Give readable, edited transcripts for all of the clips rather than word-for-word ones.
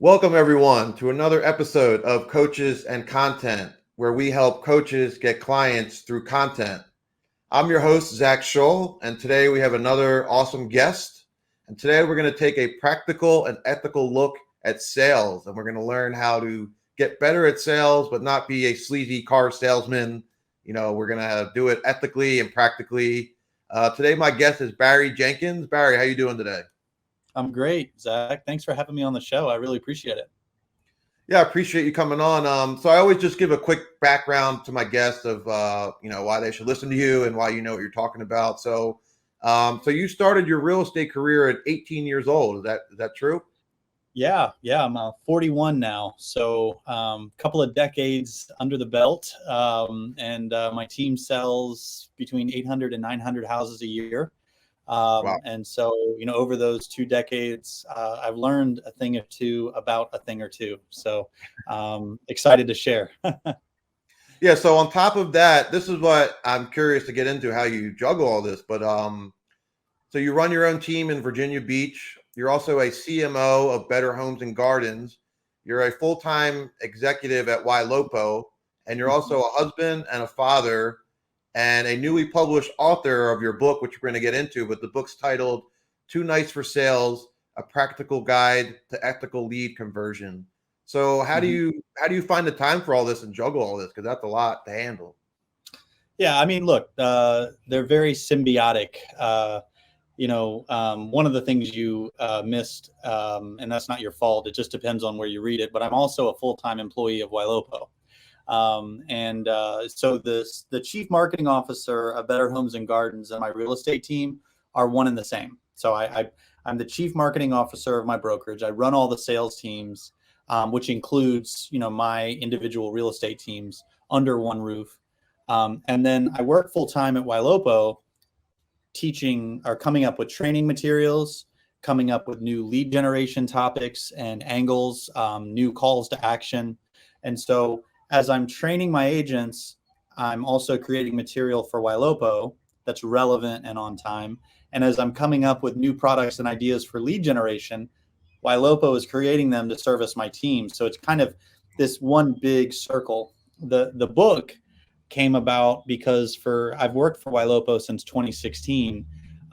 Welcome, everyone, to another episode of Coaches and Content, where we help coaches get clients through content. I'm your host, Zach Scholl, and today we have another awesome guest. And today we're going to take a practical and ethical look at sales, and we're going to learn how to get better at sales, but not be a sleazy car salesman. We're going to do it ethically and practically. Today, my guest is Barry Jenkins. Barry, how you doing today? I'm great, Zach. Thanks for having me on the show. I really appreciate it. Yeah, I appreciate you coming on. So I always just give a quick background to my guests of why they should listen to you and why you know what you're talking about. So you started your real estate career at 18 years old. Is that true? Yeah. I'm 41 now, so couple of decades under the belt, and my team sells between 800 and 900 houses a year. Wow. And so, over those 2 decades, I've learned a thing or two about a thing or two. So excited to share. Yeah. So on top of that, this is what I'm curious to get into how you juggle all this. But so you run your own team in Virginia Beach. You're also a CMO of Better Homes and Gardens. You're a full-time executive at Ylopo, and you're also a husband and a father and a newly published author of your book, which we're going to get into. But the book's titled Too Nice for Sales: A Practical Guide to Ethical Lead Conversion. So how do you find the time for all this and juggle all this? Because that's a lot to handle. Yeah, I mean, look, they're very symbiotic. One of the things you missed, and that's not your fault, it just depends on where you read it, but I'm also a full-time employee of Ylopo. So the chief marketing officer of Better Homes and Gardens and my real estate team are one and the same. So I'm the chief marketing officer of my brokerage. I run all the sales teams, which includes, my individual real estate teams under one roof. And then I work full-time at Ylopo, teaching or coming up with training materials, coming up with new lead generation topics and angles, new calls to action. And so as I'm training my agents, I'm also creating material for Ylopo that's relevant and on time. And as I'm coming up with new products and ideas for lead generation, Ylopo is creating them to service my team. So it's kind of this one big circle. The book came about because I've worked for Ylopo since 2016.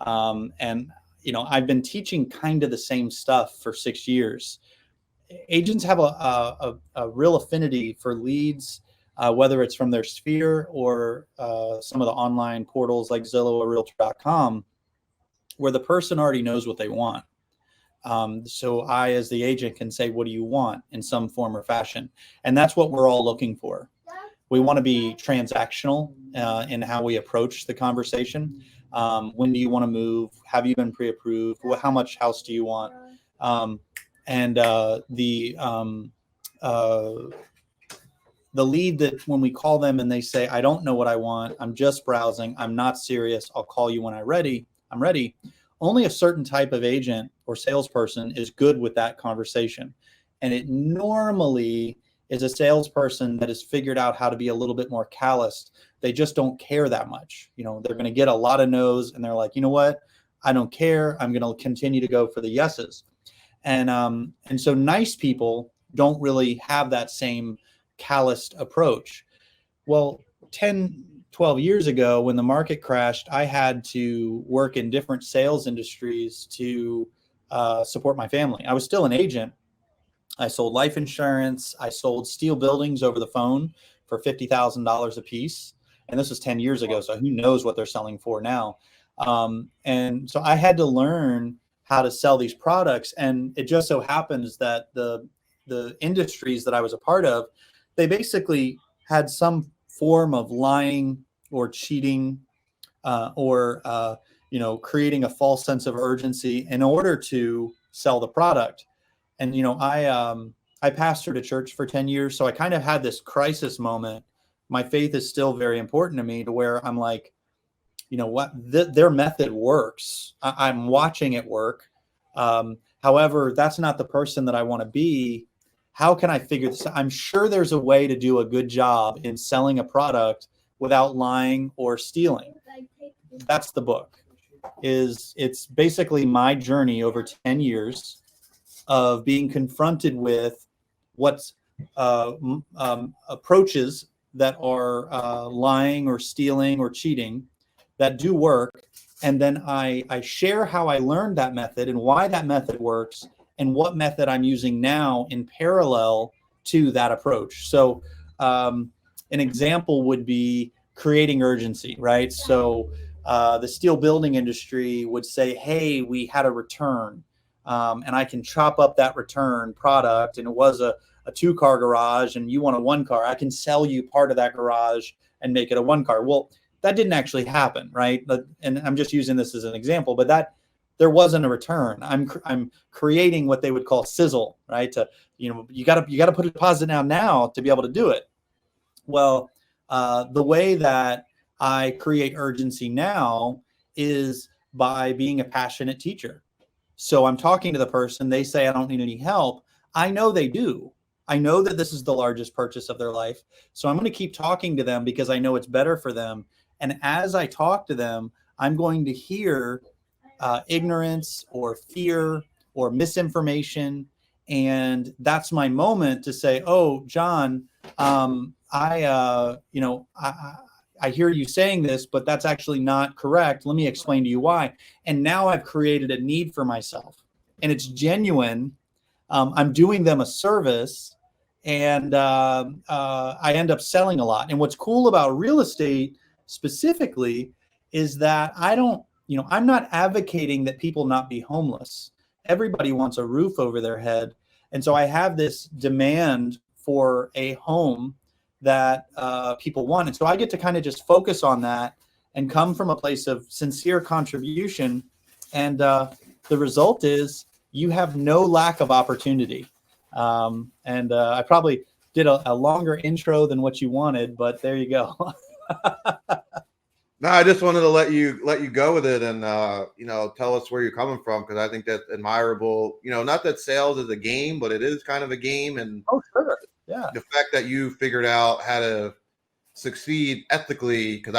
And I've been teaching kind of the same stuff for 6 years. Agents have a real affinity for leads, whether it's from their sphere or some of the online portals like Zillow or Realtor.com, where the person already knows what they want. So I, as the agent, can say, what do you want, in some form or fashion? And that's what we're all looking for. We want to be transactional in how we approach the conversation. When do you want to move? Have you been pre-approved? How much house do you want? The lead that when we call them and they say, I don't know what I want, I'm just browsing, I'm not serious, I'll call you when I'm ready. Only a certain type of agent or salesperson is good with that conversation. And it normally is a salesperson that has figured out how to be a little bit more calloused. They just don't care that much. They're going to get a lot of no's and they're like, you know what? I don't care. I'm going to continue to go for the yeses. And so nice people don't really have that same calloused approach. Well, 10, 12 years ago, when the market crashed, I had to work in different sales industries to support my family. I was still an agent. I sold life insurance. I sold steel buildings over the phone for $50,000 a piece. And this was 10 years ago. So who knows what they're selling for now. And so I had to learn how to sell these products. And it just so happens that the industries that I was a part of, they basically had some form of lying or cheating or creating a false sense of urgency in order to sell the product. And, I pastored a church for 10 years. So I kind of had this crisis moment. My faith is still very important to me, to where I'm like, you know what, their method works. I'm watching it work. However, that's not the person that I want to be. How can I figure this out? I'm sure there's a way to do a good job in selling a product without lying or stealing. That's the book. It's basically my journey over 10 years of being confronted with what's approaches that are lying or stealing or cheating that do work. And then I share how I learned that method and why that method works and what method I'm using now in parallel to that approach. So an example would be creating urgency, right? So the steel building industry would say, hey, we had a return, and I can chop up that return product, and it was a 2-car garage and you want a 1-car. I can sell you part of that garage and make it a 1-car. Well, that didn't actually happen, right? And I'm just using this as an example, but that there wasn't a return. I'm creating what they would call sizzle, right? You got to put a deposit down now to be able to do it. Well, the way that I create urgency now is by being a passionate teacher. So I'm talking to the person, they say, I don't need any help. I know they do. I know that this is the largest purchase of their life. So I'm going to keep talking to them because I know it's better for them. And as I talk to them, I'm going to hear ignorance or fear or misinformation. And that's my moment to say, oh, John, I hear you saying this, but that's actually not correct. Let me explain to you why. And now I've created a need for myself, and it's genuine. I'm doing them a service, and I end up selling a lot. And what's cool about real estate specifically is that I'm not advocating that people not be homeless. Everybody wants a roof over their head. And so I have this demand for a home that people want. And so I get to kind of just focus on that and come from a place of sincere contribution. And the result is you have no lack of opportunity. And I probably did a longer intro than what you wanted, but there you go. No, I just wanted to let you go with it and tell us where you're coming from, because I think that's admirable. Not that sales is a game, but it is kind of a game. And oh, sure. Yeah. The fact that you figured out how to succeed ethically, because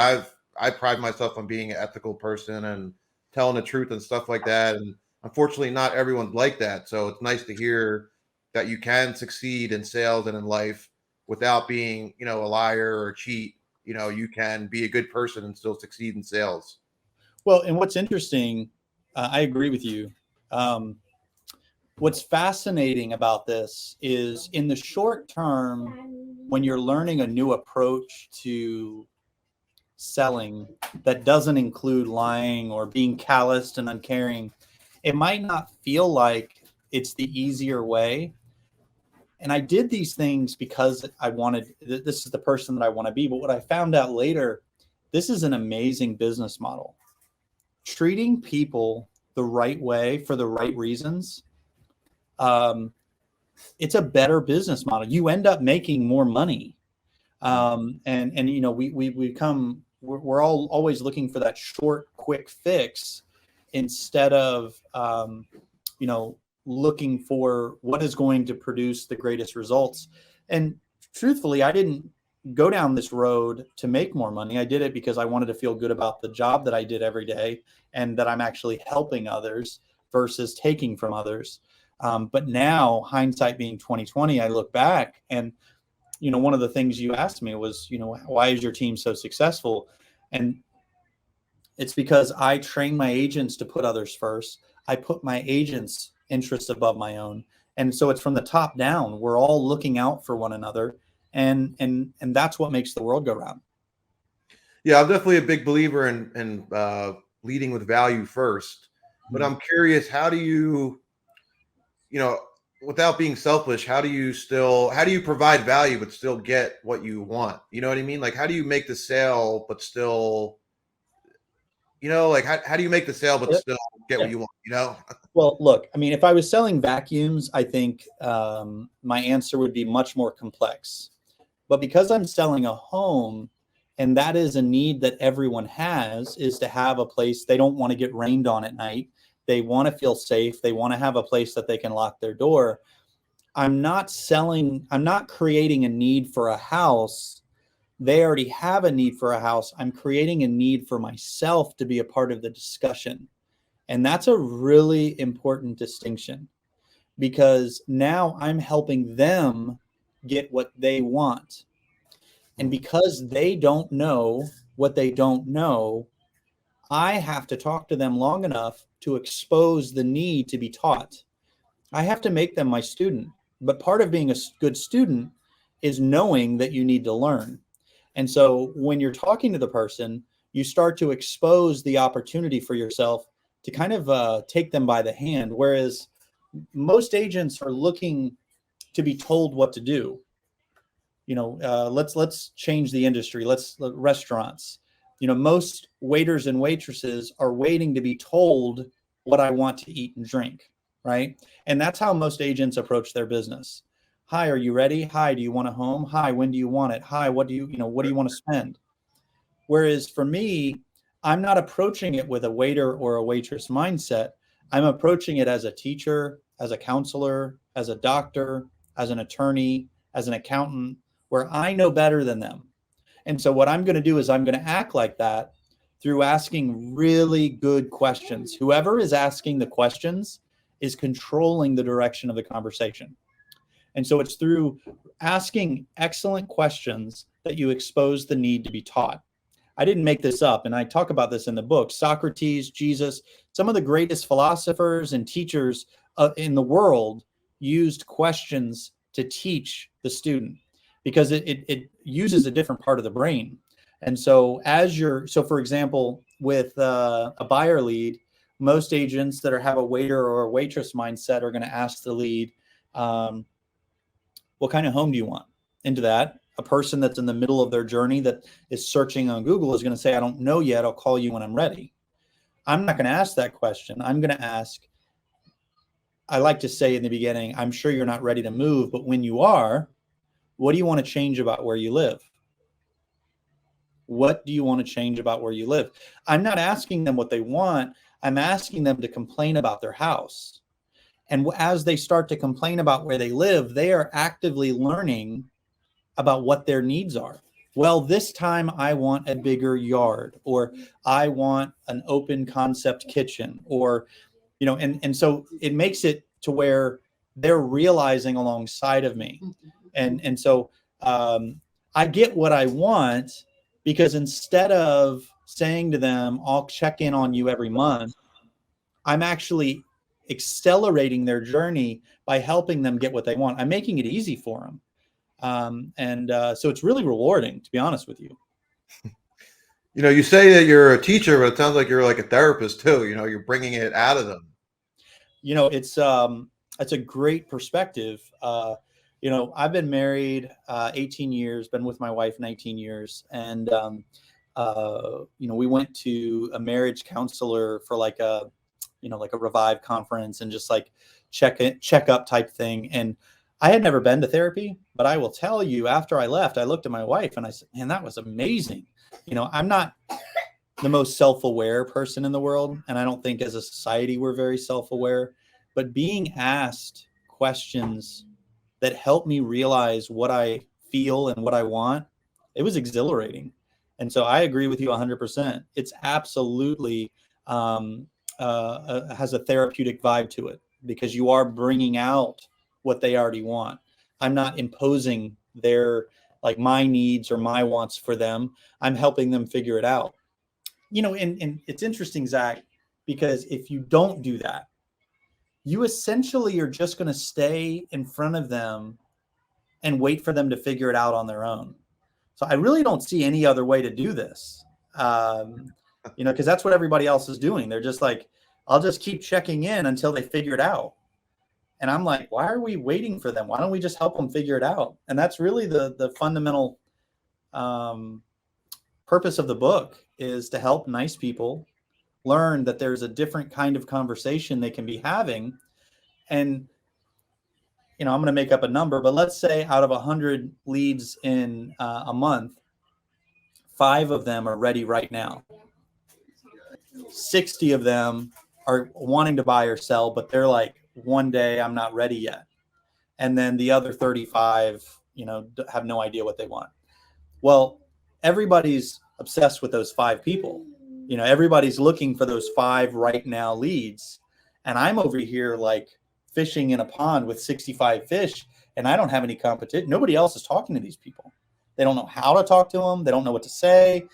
I pride myself on being an ethical person and telling the truth and stuff like that. And unfortunately, not everyone's like that. So it's nice to hear that you can succeed in sales and in life without being, a liar or a cheat. You can be a good person and still succeed in sales. Well, and what's interesting, I agree with you. What's fascinating about this is in the short term, when you're learning a new approach to selling that doesn't include lying or being calloused and uncaring, it might not feel like it's the easier way. And I did these things because this is the person that I want to be. But what I found out later, this is an amazing business model. Treating people the right way for the right reasons. It's a better business model. You end up making more money. We're all always looking for that short, quick fix instead of, looking for what is going to produce the greatest results. And truthfully, I didn't go down this road to make more money. I did it because I wanted to feel good about the job that I did every day and that I'm actually helping others versus taking from others. But now, hindsight being 2020, I look back and, one of the things you asked me was, why is your team so successful? And it's because I train my agents to put others first. I put my agents' interests above my own. And so it's from the top down. We're all looking out for one another. And that's what makes the world go round. Yeah, I'm definitely a big believer in leading with value first. But I'm curious, how do you, without being selfish, how do you provide value but still get what you want? You know what I mean? Like, how do you make the sale but still, how do you make the sale but still get what you want? Well, look, I mean, if I was selling vacuums, I think my answer would be much more complex. But because I'm selling a home, and that is a need that everyone has, is to have a place they don't want to get rained on at night. They want to feel safe. They want to have a place that they can lock their door. I'm not creating a need for a house. They already have a need for a house. I'm creating a need for myself to be a part of the discussion. And that's a really important distinction, because now I'm helping them get what they want. And because they don't know what they don't know, I have to talk to them long enough to expose the need to be taught. I have to make them my student. But part of being a good student is knowing that you need to learn. And so when you're talking to the person, you start to expose the opportunity for yourself to kind of take them by the hand. Whereas most agents are looking to be told what to do. Let's change the industry. Restaurants. Most waiters and waitresses are waiting to be told what I want to eat and drink, right? And that's how most agents approach their business. Hi, are you ready? Hi, do you want a home? Hi, when do you want it? Hi, what do you want to spend? Whereas for me, I'm not approaching it with a waiter or a waitress mindset. I'm approaching it as a teacher, as a counselor, as a doctor, as an attorney, as an accountant, where I know better than them. And so what I'm going to do is I'm going to act like that through asking really good questions. Whoever is asking the questions is controlling the direction of the conversation. And so it's through asking excellent questions that you expose the need to be taught. I didn't make this up, and I talk about this in the book. Socrates, Jesus, some of the greatest philosophers and teachers in the world used questions to teach the student, because it uses a different part of the brain. And so for example, with a buyer lead, most agents that have a waiter or a waitress mindset are going to ask the lead, what kind of home do you want? Into that, a person that's in the middle of their journey that is searching on Google is going to say, I don't know yet. I'll call you when I'm ready. I'm not going to ask that question. I'm going to ask, I like to say in the beginning, I'm sure you're not ready to move, but when you are, what do you want to change about where you live? What do you want to change about where you live? I'm not asking them what they want. I'm asking them to complain about their house. And as they start to complain about where they live, they are actively learning about what their needs are. Well, this time I want a bigger yard, or I want an open concept kitchen, or, and so it makes it to where they're realizing alongside of me. And so I get what I want, because instead of saying to them, I'll check in on you every month, I'm actually accelerating their journey by helping them get what they want. I'm making it easy for them. So it's really rewarding, to be honest with you. You say that you're a teacher, but it sounds like you're like a therapist too. You're bringing it out of them. It's a great perspective. I've been married 18 years, been with my wife 19 years. And, we went to a marriage counselor for like a Revive conference, and just like check up type thing. And I had never been to therapy, but I will tell you, after I left, I looked at my wife and I said, man, that was amazing. I'm not the most self-aware person in the world, and I don't think as a society we're very self-aware, but being asked questions that help me realize what I feel and what I want, it was exhilarating. And so I agree with you 100%. It's absolutely has a therapeutic vibe to it, because you are bringing out what they already want. I'm not imposing my needs or my wants for them. I'm helping them figure it out. And it's interesting, Zach, because if you don't do that, you essentially are just going to stay in front of them and wait for them to figure it out on their own. So I really don't see any other way to do this. Because that's what everybody else is doing. They're just like, I'll just keep checking in until they figure it out. And I'm like, why are we waiting for them? Why don't we just help them figure it out? And that's really the fundamental purpose of the book, is to help nice people learn that there's a different kind of conversation they can be having. And, I'm going to make up a number, but let's say out of 100 leads in a month, 5 of them are ready right now. 60 of them are wanting to buy or sell, but they're like, one day I'm not ready yet. And then the other 35, have no idea what they want. Well, everybody's obsessed with those 5 people. Everybody's looking for those 5 right now leads. And I'm over here like fishing in a pond with 65 fish and I don't have any competition. Nobody else is talking to these people. They don't know how to talk to them. They don't know what to say.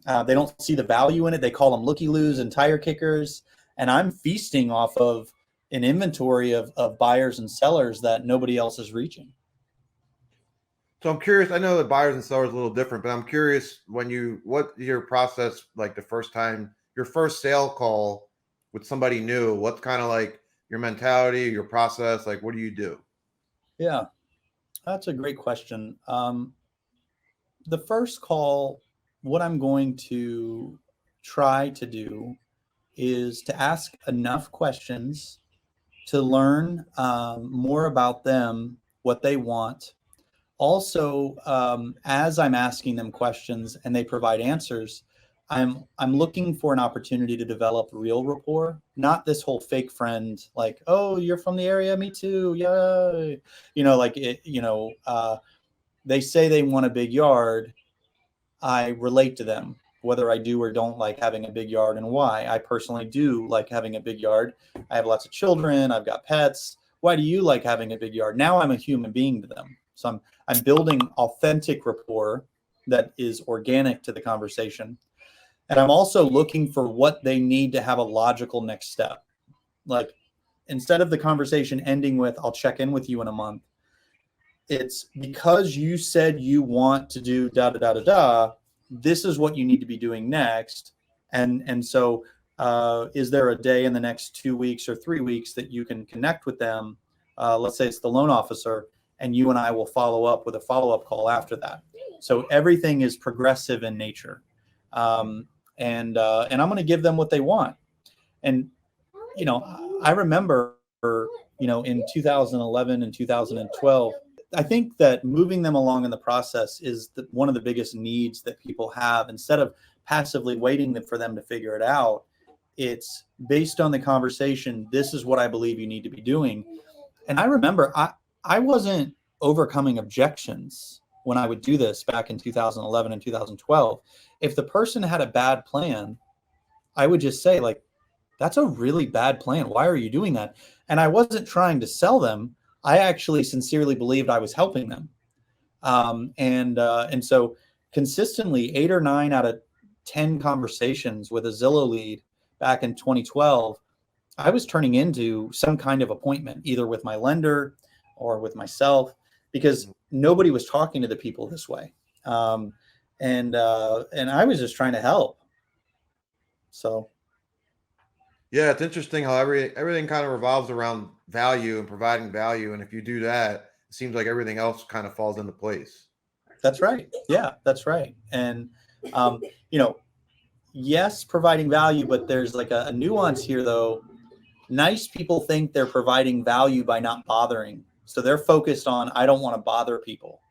They don't see the value in it. They call them looky-loos and tire kickers. And I'm feasting off of an inventory of buyers and sellers that nobody else is reaching. So I'm curious. I know that buyers and sellers are a little different, but I'm curious what your process like the first time, your first sale call with somebody new. What's kind of like your mentality, your process? Like, what do you do? Yeah, that's a great question. The first call, what I'm going to try to do is to ask enough questions to learn more about them, what they want. Also, as I'm asking them questions and they provide answers, I'm looking for an opportunity to develop real rapport, not this whole fake friend like, oh, you're from the area, me too, yeah, like it, they say they want a big yard. I relate to them, whether I do or don't like having a big yard and why. I personally do like having a big yard. I have lots of children. I've got pets. Why do you like having a big yard? Now I'm a human being to them. So I'm building authentic rapport that is organic to the conversation. And I'm also looking for what they need to have a logical next step. Like instead of the conversation ending with, I'll check in with you in a month, it's because you said you want to do da da da da da. This is what you need to be doing next. And so, is there a day in the next 2 weeks or 3 weeks that you can connect with them? Let's say it's the loan officer, and you and I will follow up with a follow-up call after that. So everything is progressive in nature, and I'm going to give them what they want. And I remember, in 2011 and 2012. I think that moving them along in the process is one of the biggest needs that people have. Instead of passively waiting for them to figure it out, it's based on the conversation. This is what I believe you need to be doing. And I remember I wasn't overcoming objections when I would do this back in 2011 and 2012. If the person had a bad plan, I would just say, like, that's a really bad plan. Why are you doing that? And I wasn't trying to sell them. I actually sincerely believed I was helping them. And so consistently 8 or 9 out of 10 conversations with a Zillow lead back in 2012, I was turning into some kind of appointment, either with my lender or with myself, because nobody was talking to the people this way. And I was just trying to help. So. Yeah, it's interesting how everything kind of revolves around value and providing value. And if you do that, it seems like everything else kind of falls into place. That's right. Yeah, that's right. And, yes, providing value, but there's like a nuance here, though. Nice people think they're providing value by not bothering. So they're focused on, I don't want to bother people.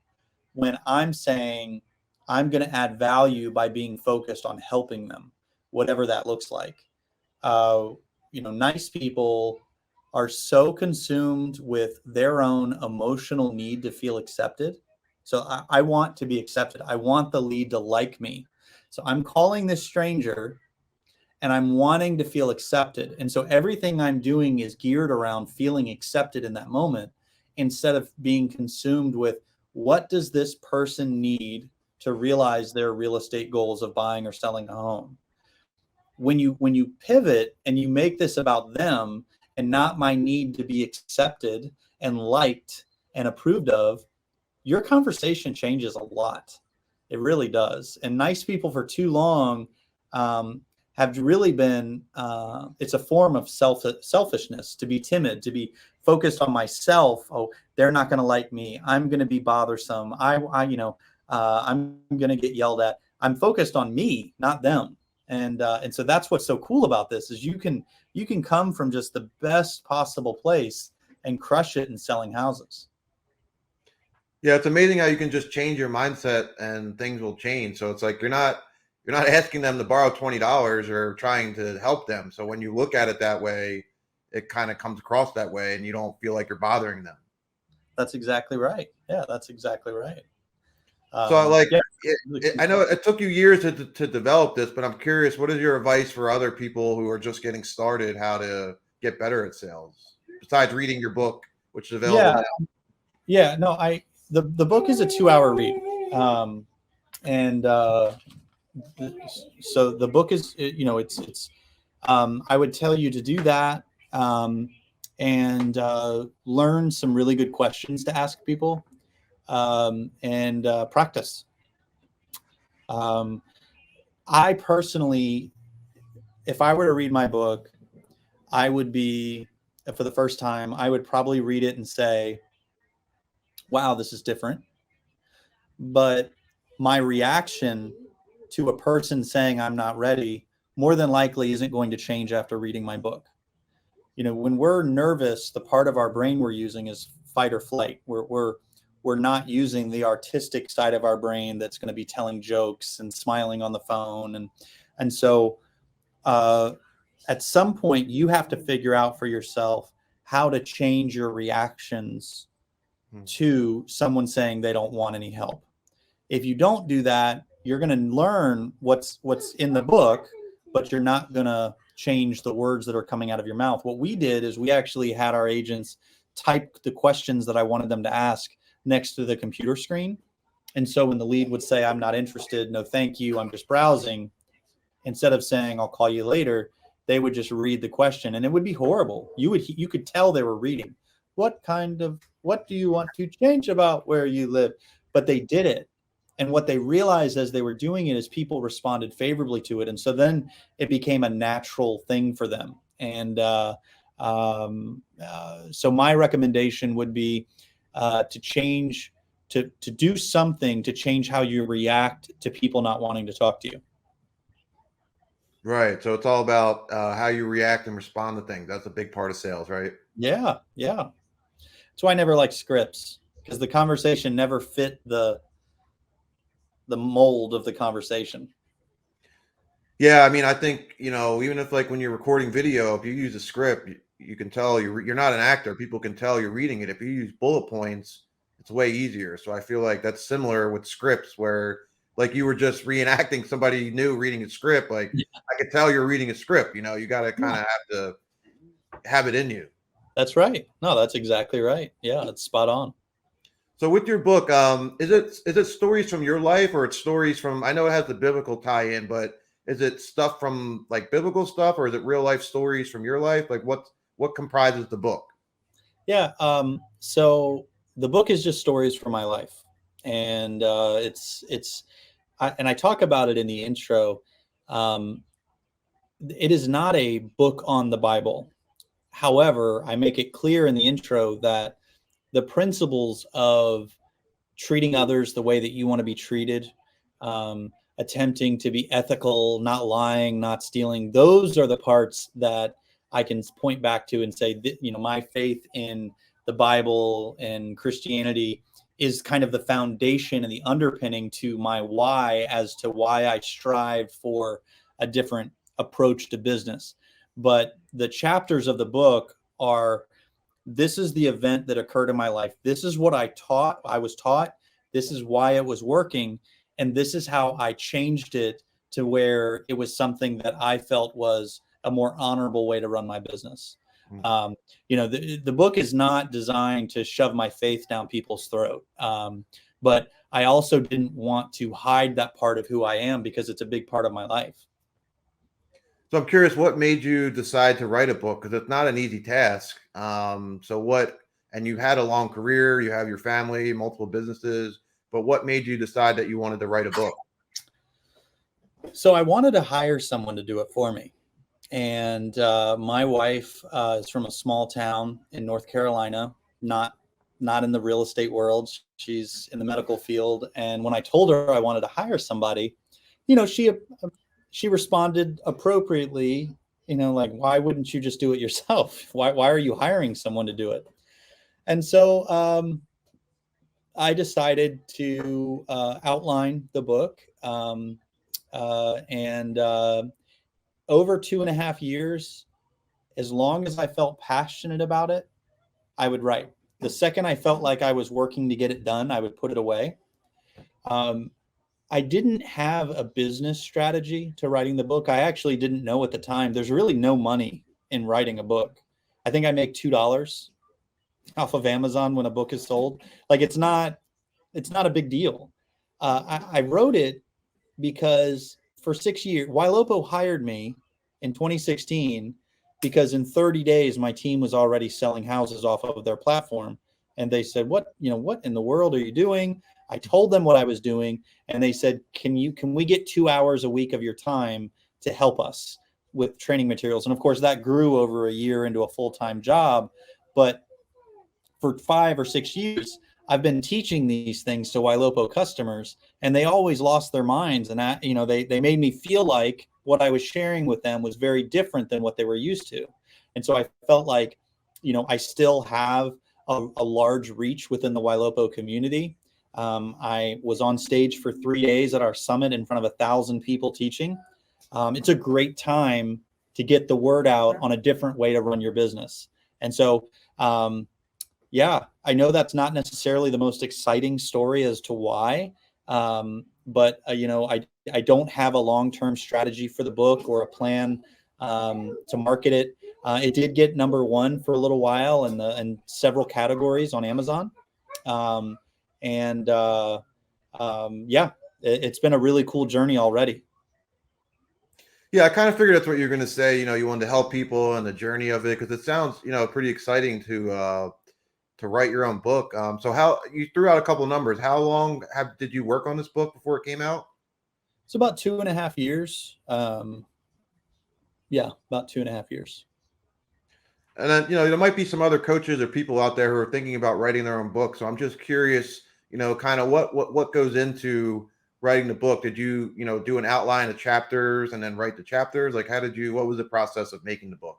When I'm saying I'm going to add value by being focused on helping them, whatever that looks like. Nice people are so consumed with their own emotional need to feel accepted. So I want to be accepted. I want the lead to like me. So I'm calling this stranger and I'm wanting to feel accepted. And so everything I'm doing is geared around feeling accepted in that moment, instead of being consumed with what does this person need to realize their real estate goals of buying or selling a home. When you pivot and you make this about them and not my need to be accepted and liked and approved of, your conversation changes a lot. It really does. And nice people for too long have really been, it's a form of selfishness, to be timid, to be focused on myself. Oh, they're not going to like me. I'm going to be bothersome. I'm going to get yelled at. I'm focused on me, not them. And so that's what's so cool about this is you can come from just the best possible place and crush it in selling houses. Yeah, it's amazing how you can just change your mindset and things will change. So it's like you're not asking them to borrow $20 or trying to help them. So when you look at it that way, it kind of comes across that way and you don't feel like you're bothering them. That's exactly right. Yeah, that's exactly right. So I know it took you years to develop this, but I'm curious, what is your advice for other people who are just getting started, how to get better at sales? besides reading your book, which is available Yeah. now? Yeah. No, the book is a 2-hour read. And so the book is, it's I would tell you to do that, and learn some really good questions to ask people, and practice. I personally, if I were to read my book, I would be, for the first time, I would probably read it and say, wow, this is different. But my reaction to a person saying I'm not ready more than likely isn't going to change after reading my book. When we're nervous, the part of our brain we're using is fight or flight. We're not using the artistic side of our brain that's going to be telling jokes and smiling on the phone. And so at some point you have to figure out for yourself how to change your reactions to someone saying they don't want any help. If you don't do that, you're going to learn what's in the book, but you're not going to change the words that are coming out of your mouth. What we did is we actually had our agents type the questions that I wanted them to ask next to the computer screen. And so when the lead would say, I'm not interested, no, thank you, I'm just browsing, instead of saying, I'll call you later, they would just read the question, and it would be horrible. You could tell they were reading. What do you want to change about where you live? But they did it. And what they realized as they were doing it is people responded favorably to it. And so then it became a natural thing for them. And so my recommendation would be to change, to do something to change how you react to people not wanting to talk to you. Right. So it's all about how you react and respond to things. That's a big part of sales, right? Yeah. Yeah. That's why I never like scripts, because the conversation never fit the mold of the conversation. Yeah, I mean, I think, even if like when you're recording video, if you use a script, you can tell you're not an actor. People can tell you're reading it. If you use bullet points, it's way easier. So I feel like that's similar with scripts where like you were just reenacting somebody new reading a script. Like Yeah. I could tell you're reading a script, you got to kind of Yeah. have to have it in you. That's right. No, that's exactly right. Yeah, it's spot on. So with your book, is it stories from your life or it's stories from, I know it has the biblical tie-in, but is it stuff from like biblical stuff or is it real life stories from your life? Like what comprises the book? Yeah. So the book is just stories from my life, and and I talk about it in the intro. Um, it is not a book on the Bible. However, I make it clear in the intro that the principles of treating others the way that you want to be treated, attempting to be ethical, not lying, not stealing, those are the parts that I can point back to and say, my faith in the Bible and Christianity is kind of the foundation and the underpinning to my why as to why I strive for a different approach to business. But the chapters of the book are, this is the event that occurred in my life. This is what I was taught. This is why it was working. And this is how I changed it to where it was something that I felt was a more honorable way to run my business. The book is not designed to shove my faith down people's throat. But I also didn't want to hide that part of who I am because it's a big part of my life. So I'm curious, what made you decide to write a book? Because it's not an easy task. And you've had a long career, you have your family, multiple businesses, but what made you decide that you wanted to write a book? So I wanted to hire someone to do it for me. And my wife is from a small town in North Carolina, not in the real estate world. She's in the medical field. And when I told her I wanted to hire somebody, she responded appropriately, like, why wouldn't you just do it yourself? Why are you hiring someone to do it? And so I decided to outline the book. And over 2.5 years, as long as I felt passionate about it, I would write. The second I felt like I was working to get it done, I would put it away. I didn't have a business strategy to writing the book. I actually didn't know at the time. There's really no money in writing a book. I think I make $2 off of Amazon when a book is sold. Like it's not a big deal. I wrote it because for 6 years, Ylopo hired me in 2016 because in 30 days my team was already selling houses off of their platform, and they said, "What in the world are you doing?" I told them what I was doing, and they said, "Can we get 2 hours a week of your time to help us with training materials?" And of course, that grew over a year into a full-time job, but for 5 or 6 years, I've been teaching these things to Ylopo customers, and they always lost their minds. And they made me feel like what I was sharing with them was very different than what they were used to. And so I felt like, I still have a large reach within the Ylopo community. I was on stage for 3 days at our summit in front of 1,000 people teaching. It's a great time to get the word out on a different way to run your business. And so, yeah, I know that's not necessarily the most exciting story as to why, but I don't have a long-term strategy for the book or a plan to market it. It did get #1 for a little while in several categories on Amazon, and yeah, it's been a really cool journey already. Yeah, I kind of figured that's what you're going to say. You wanted to help people and the journey of it, because it sounds, pretty exciting to write your own book. So how you threw out a couple of numbers. How long did you work on this book before it came out? It's about 2.5 years. Yeah, about 2.5 years. And then, there might be some other coaches or people out there who are thinking about writing their own book. So I'm just curious, kind of what goes into writing the book. Did you, do an outline of chapters and then write the chapters? Like, what was the process of making the book?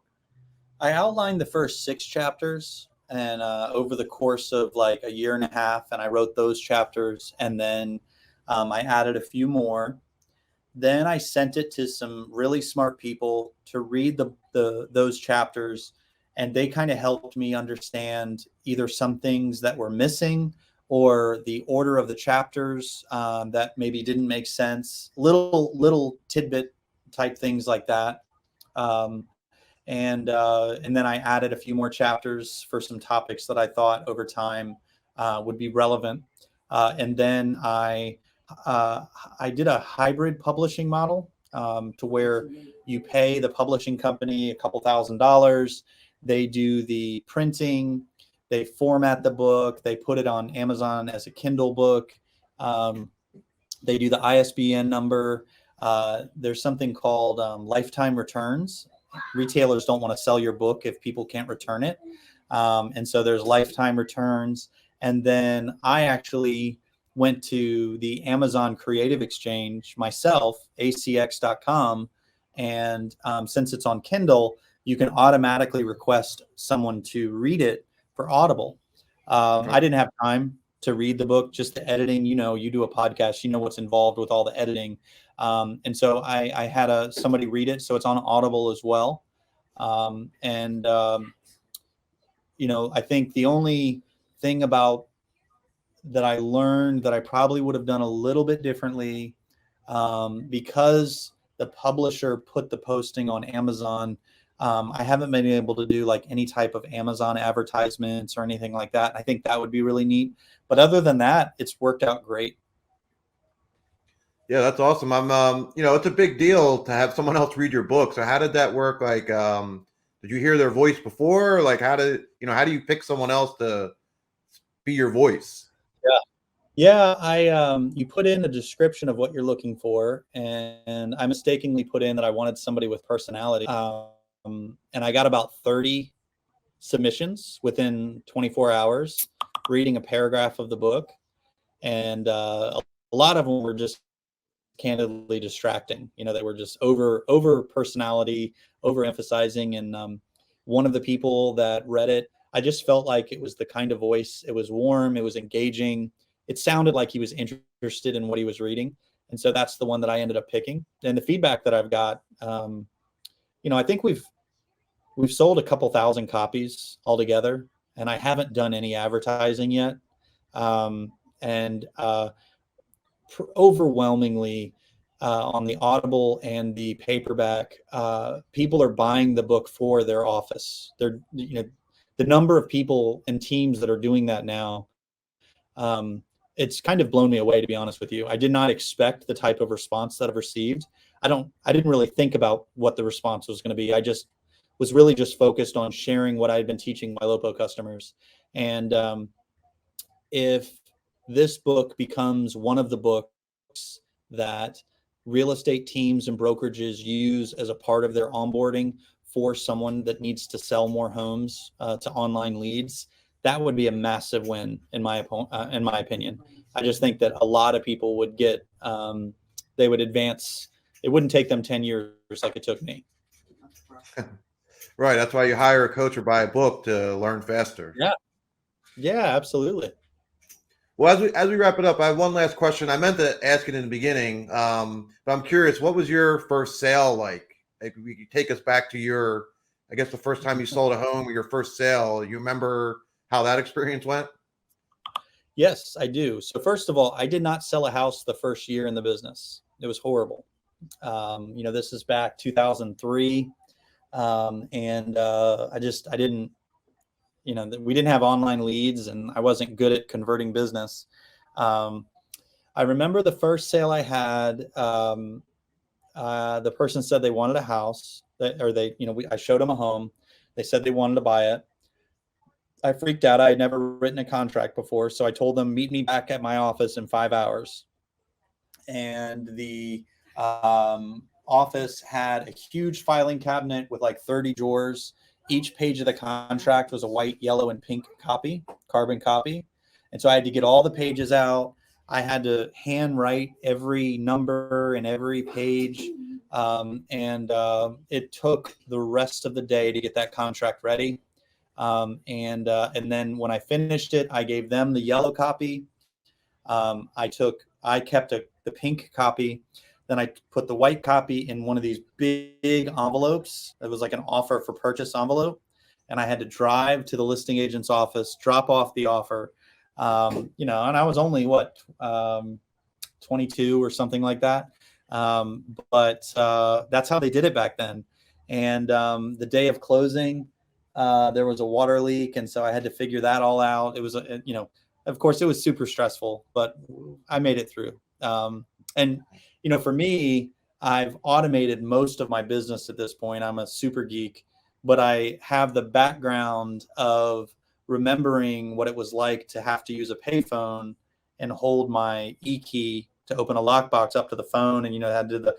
I outlined the first 6 chapters, and over the course of like a year and a half, and I wrote those chapters, and then I added a few more. Then I sent it to some really smart people to read those chapters, and they kind of helped me understand either some things that were missing or the order of the chapters that maybe didn't make sense. Little tidbit type things like that. Um, and then I added a few more chapters for some topics that I thought over time would be relevant. And then I did a hybrid publishing model to where you pay the publishing company a couple $1,000s. They do the printing, they format the book, they put it on Amazon as a Kindle book. They do the ISBN number. There's something called lifetime returns. Retailers don't want to sell your book if people can't return it. And so there's lifetime returns. And then I actually went to the Amazon Creative Exchange myself, acx.com. And since it's on Kindle, you can automatically request someone to read it for Audible. I didn't have time to read the book, just the editing. You do a podcast, what's involved with all the editing. And so I had somebody read it. So it's on Audible as well. I think the only thing about that I learned that I probably would have done a little bit differently, because the publisher put the posting on Amazon. I haven't been able to do like any type of Amazon advertisements or anything like that. I think that would be really neat. But other than that, it's worked out great. Yeah, that's awesome. It's a big deal to have someone else read your book. So how did that work? Like, did you hear their voice before? Like, how do you pick someone else to be your voice? Yeah, you put in a description of what you're looking for, and I mistakenly put in that I wanted somebody with personality. And I got about 30 submissions within 24 hours, reading a paragraph of the book, and a lot of them were just candidly distracting. They were just over personality, over emphasizing. And one of the people that read it, I just felt like it was the kind of voice. It was warm. It was engaging. It sounded like he was interested in what he was reading. And so that's the one that I ended up picking. And the feedback that I've got, I think we've sold a couple thousand copies altogether, and I haven't done any advertising yet. And overwhelmingly, on the Audible and the paperback, people are buying the book for their office. The number of people and teams that are doing that now, it's kind of blown me away, to be honest with you. I did not expect the type of response that I've received. I didn't really think about what the response was going to be. I just was really just focused on sharing what I had been teaching my Ylopo customers. And if this book becomes one of the books that real estate teams and brokerages use as a part of their onboarding for someone that needs to sell more homes to online leads, that would be a massive win in my opinion. I just think that a lot of people would get, they would advance. It wouldn't take them 10 years like it took me. Right. That's why you hire a coach or buy a book to learn faster. Yeah. Yeah, absolutely. Well, as we wrap it up, I have one last question. I meant to ask it in the beginning, but I'm curious. What was your first sale like? If you could take us back to I guess the first time you sold a home or your first sale. You remember how that experience went? Yes, I do. So first of all, I did not sell a house the first year in the business. It was horrible. This is back 2003. And I didn't, we didn't have online leads and I wasn't good at converting business. I remember the first sale I had, the person said they wanted a house I showed them a home. They said they wanted to buy it. I freaked out. I had never written a contract before. So I told them, meet me back at my office in 5 hours. And the office had a huge filing cabinet with like 30 drawers. Each page of the contract was a white, yellow, and pink carbon copy. And so I had to get all the pages out. I had to handwrite every number and every page. It took the rest of the day to get that contract ready. And then when I finished it, I gave them the yellow copy. I kept the pink copy. Then I put the white copy in one of these big envelopes. It was like an offer for purchase envelope. And I had to drive to the listing agent's office, drop off the offer. And I was only 22 or something like that. But that's how they did it back then. And the day of closing, there was a water leak. And so I had to figure that all out. It was, of course it was super stressful, but I made it through. For me, I've automated most of my business at this point. I'm a super geek, but I have the background of remembering what it was like to have to use a payphone and hold my e-key to open a lockbox up to the phone. And, I had to do the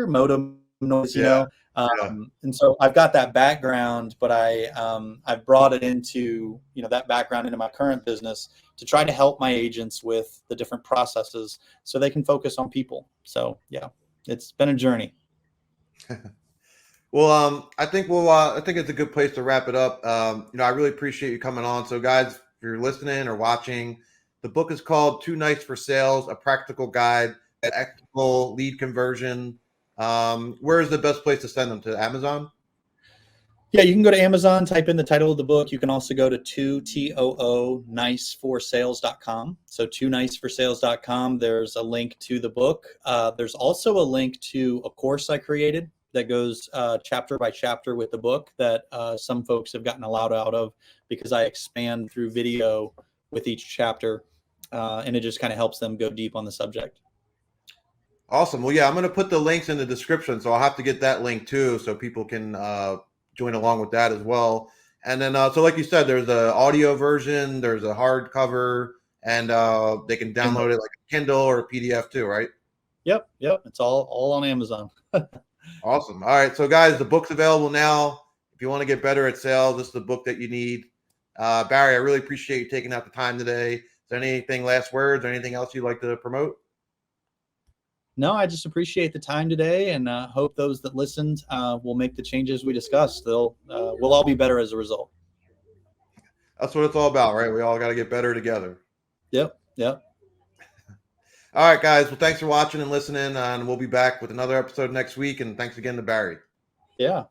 modem noise, Yeah. And so I've got that background, but I've brought it into, that background into my current business to try to help my agents with the different processes so they can focus on people. So yeah, it's been a journey. Well, I think it's a good place to wrap it up. I really appreciate you coming on. So guys, if you're listening or watching, the book is called Too Nice for Sales, A Practical Guide to Ethical Lead Conversion. Where is the best place to send them? To Amazon? Yeah, you can go to Amazon, type in the title of the book. You can also go to niceforsales.com. So niceforsales.com. There's a link to the book. There's also a link to a course I created that goes chapter by chapter with the book that some folks have gotten a lot out of because I expand through video with each chapter. And it just kind of helps them go deep on the subject. Awesome. Well, yeah, I'm going to put the links in the description, so I'll have to get that link too, so people can join along with that as well. And then, so like you said, there's an audio version, there's a hardcover, and they can download it like a Kindle or a PDF too, right? Yep. It's all on Amazon. Awesome. All right, so guys, the book's available now. If you want to get better at sales, this is the book that you need. Barry, I really appreciate you taking out the time today. Is there anything, last words, or anything else you'd like to promote? No, I just appreciate the time today and hope those that listened will make the changes we discussed. We'll all be better as a result. That's what it's all about, right? We all got to get better together. Yep. All right, guys. Well, thanks for watching and listening, and we'll be back with another episode next week. And thanks again to Barry. Yeah.